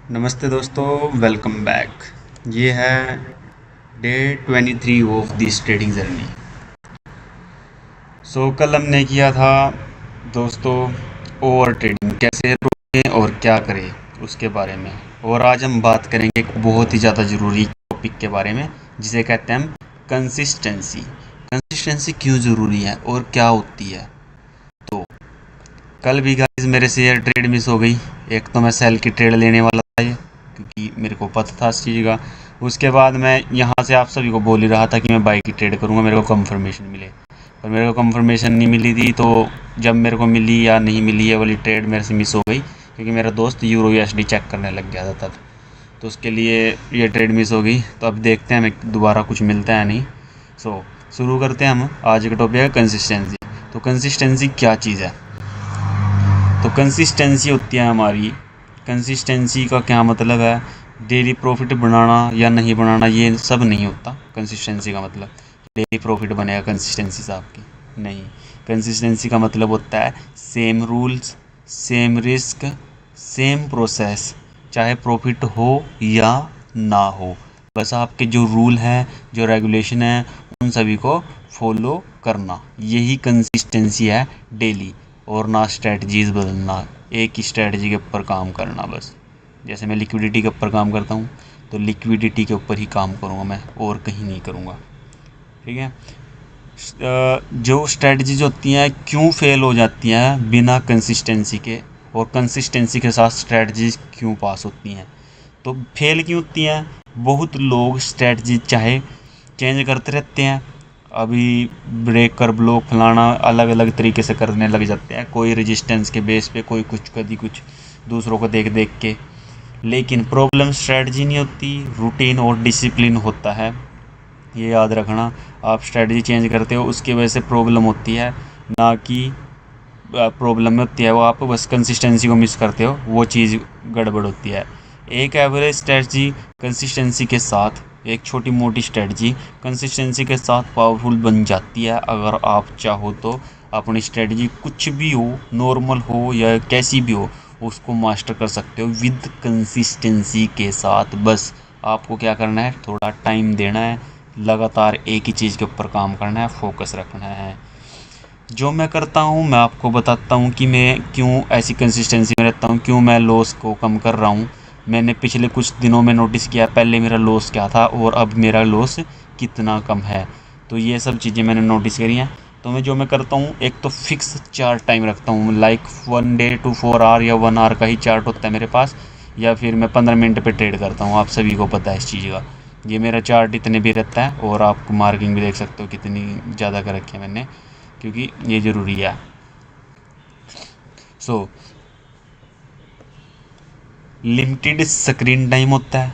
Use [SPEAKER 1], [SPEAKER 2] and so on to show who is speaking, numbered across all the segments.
[SPEAKER 1] नमस्ते दोस्तों, welcome back. ये है day 23 of this trading journey. कल हमने किया था दोस्तों ओवर ट्रेडिंग कैसे रोकें और क्या करें उसके बारे में। और आज हम बात करेंगे एक बहुत ही ज़्यादा ज़रूरी टॉपिक के बारे में जिसे कहते हैं हम कंसिस्टेंसी। कंसिस्टेंसी क्यों ज़रूरी है और क्या होती है। तो कल भी गाइस मेरे से ये ट्रेड मिस हो गई। एक तो मैं सेल की ट्रेड लेने वाला था ये, क्योंकि मेरे को पता था इस चीज़ का। उसके बाद मैं यहाँ से आप सभी को बोल ही रहा था कि मैं बाई की ट्रेड करूँगा, मेरे को कंफर्मेशन मिले। पर मेरे को कंफर्मेशन नहीं मिली थी, तो जब मेरे को मिली या नहीं मिली ये वाली ट्रेड मेरे से मिस हो गई, क्योंकि मेरा दोस्त यूरो यूएसडी चेक करने लग गया था तब। तो उसके लिए ये ट्रेड मिस हो गई। तो अब देखते हैं हमें दोबारा कुछ मिलता है नहीं। शुरू करते हैं हम। आज का टॉपिक है कंसिस्टेंसी। तो कंसिस्टेंसी क्या चीज़ है। तो कंसिस्टेंसी होती है हमारी। कंसिस्टेंसी का क्या मतलब है, डेली प्रॉफिट बनाना या नहीं बनाना, ये सब नहीं होता। कंसिस्टेंसी का मतलब डेली प्रॉफिट बनेगा कंसिस्टेंसी से आपकी नहीं। कंसिस्टेंसी का मतलब होता है same rules, same risk, same process, चाहे प्रॉफिट हो या ना हो। बस आपके जो रूल हैं, जो रेगुलेशन है, उन सभी को फॉलो करना, यही कंसिस्टेंसी है डेली। और ना स्ट्रेटजीज़ बदलना, एक ही स्ट्रेटजी के ऊपर काम करना बस। जैसे मैं लिक्विडिटी के ऊपर काम करता हूँ, तो लिक्विडिटी के ऊपर ही काम करूँगा मैं, और कहीं नहीं करूँगा। ठीक है। जो स्ट्रेटजीज होती हैं क्यों फेल हो जाती हैं बिना कंसिस्टेंसी के, और कंसिस्टेंसी के साथ स्ट्रेटजीज क्यों पास होती हैं। तो फेल क्यों होती हैं। बहुत लोग स्ट्रेटजी चाहे चेंज करते रहते हैं, अभी ब्रेक कर ब्लॉक फलाना अलग अलग तरीके से करने लग जाते हैं, कोई रेजिस्टेंस के बेस पे, कोई कुछ, कभी कुछ, दूसरों को देख देख के। लेकिन प्रॉब्लम स्ट्रेटजी नहीं होती, रूटीन और डिसिप्लिन होता है। ये याद रखना। आप स्ट्रेटजी चेंज करते हो उसकी वजह से प्रॉब्लम होती है, ना कि प्रॉब्लम में होती है वो आप बस कंसिस्टेंसी को मिस करते हो, वो चीज़ गड़बड़ होती है। एक एवरेज स्ट्रेटजी कंसिस्टेंसी के साथ, एक छोटी मोटी स्ट्रेटजी कंसिस्टेंसी के साथ पावरफुल बन जाती है। अगर आप चाहो तो अपनी स्ट्रेटजी कुछ भी हो, नॉर्मल हो या कैसी भी हो, उसको मास्टर कर सकते हो विद कंसिस्टेंसी के साथ। बस आपको क्या करना है, थोड़ा टाइम देना है, लगातार एक ही चीज़ के ऊपर काम करना है, फोकस रखना है। जो मैं करता हूँ मैं आपको बताता हूँ कि मैं क्यों ऐसी कंसिस्टेंसी में रहता हूँ, क्यों मैं लॉस को कम कर रहा हूँ। मैंने पिछले कुछ दिनों में नोटिस किया पहले मेरा लॉस क्या था और अब मेरा लॉस कितना कम है। तो ये सब चीज़ें मैंने नोटिस करी हैं। तो मैं करता हूँ, एक तो फिक्स चार्ट टाइम रखता हूँ, लाइक 1 डे to 4 आवर या 1 आवर का ही चार्ट होता है मेरे पास, या फिर मैं 15 मिनट पे ट्रेड करता हूँ। आप सभी को पता है इस चीज़ का। ये मेरा चार्ट इतने भी रहता है, और आप मार्किंग भी देख सकते हो कितनी ज़्यादा कर रखी है मैंने, क्योंकि ये ज़रूरी है। सो लिमिटेड स्क्रीन टाइम होता है,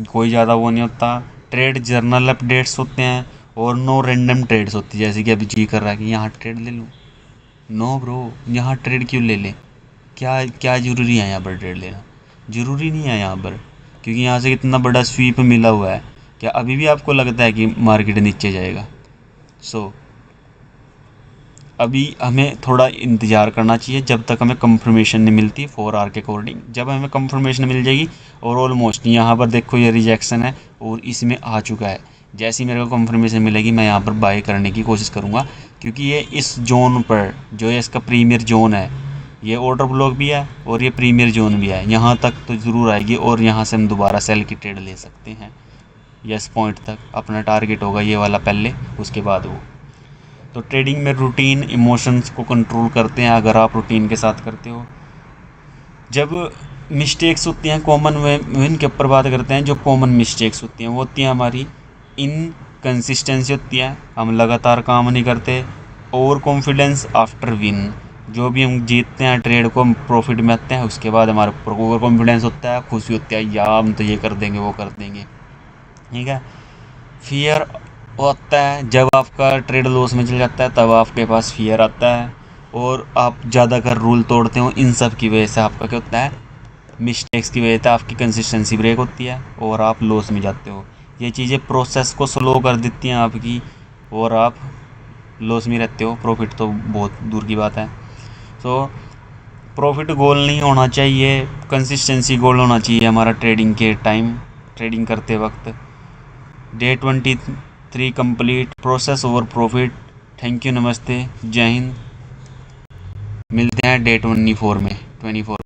[SPEAKER 1] कोई ज़्यादा वो नहीं होता। ट्रेड जर्नल अपडेट्स होते हैं, और नो रैंडम ट्रेड्स होती है, जैसे कि अभी जी कर रहा है कि यहाँ ट्रेड ले लूँ। नो ब्रो, यहाँ ट्रेड क्यों ले लें। क्या क्या ज़रूरी है यहाँ पर ट्रेड लेना। ज़रूरी नहीं है यहाँ पर, क्योंकि यहाँ से इतना बड़ा स्वीप मिला हुआ है। क्या अभी भी आपको लगता है कि मार्केट नीचे जाएगा। सो अभी हमें थोड़ा इंतज़ार करना चाहिए जब तक हमें कंफर्मेशन नहीं मिलती 4 आवर के अकॉर्डिंग। जब हमें कंफर्मेशन मिल जाएगी, और ऑलमोस्ट यहाँ पर देखो ये रिजेक्शन है और इसमें आ चुका है, जैसे ही मेरे को कंफर्मेशन मिलेगी मैं यहाँ पर बाय करने की कोशिश करूँगा। क्योंकि ये इस जोन पर जो है इसका प्रीमियर जोन है, ये ऑर्डर ब्लॉक भी है और ये प्रीमियर जोन भी है, यहाँ तक तो ज़रूर आएगी, और यहाँ से हम दोबारा सेल की ट्रेड ले सकते हैं। यस पॉइंट तक अपना टारगेट होगा ये वाला पहले, उसके बाद वो। तो ट्रेडिंग में रूटीन इमोशंस को कंट्रोल करते हैं अगर आप रूटीन के साथ करते हो। जब मिस्टेक्स होती हैं कॉमन, विन के ऊपर बात करते हैं, जो कॉमन मिस्टेक्स होती हैं वो होती हैं हमारी इनकंसिस्टेंसी होती है, हम लगातार काम नहीं करते। ओवर कॉन्फिडेंस आफ्टर विन, जो भी हम जीतते हैं ट्रेड को, हम प्रॉफिट में आते हैं, उसके बाद हमारे ऊपर ओवर कॉन्फिडेंस होता है, खुशी होती है यार हम तो ये कर देंगे वो कर देंगे। ठीक है। फियर होता है जब आपका ट्रेड लॉस में चल जाता है, तब आपके पास फियर आता है, और आप ज़्यादा कर रूल तोड़ते हो। इन सब की वजह से आपका क्या होता है, मिस्टेक्स की वजह से आपकी कंसिस्टेंसी ब्रेक होती है और आप लॉस में जाते हो। ये चीज़ें प्रोसेस को स्लो कर देती हैं आपकी, और आप लॉस में रहते हो। प्रॉफिट तो बहुत दूर की बात है। सो प्रॉफिट गोल नहीं होना चाहिए, कंसिस्टेंसी गोल होना चाहिए हमारा ट्रेडिंग के टाइम, ट्रेडिंग करते वक्त। Day 23 complete, process over profit. Thank you, नमस्ते, जय हिंद। मिलते हैं डे 24 में।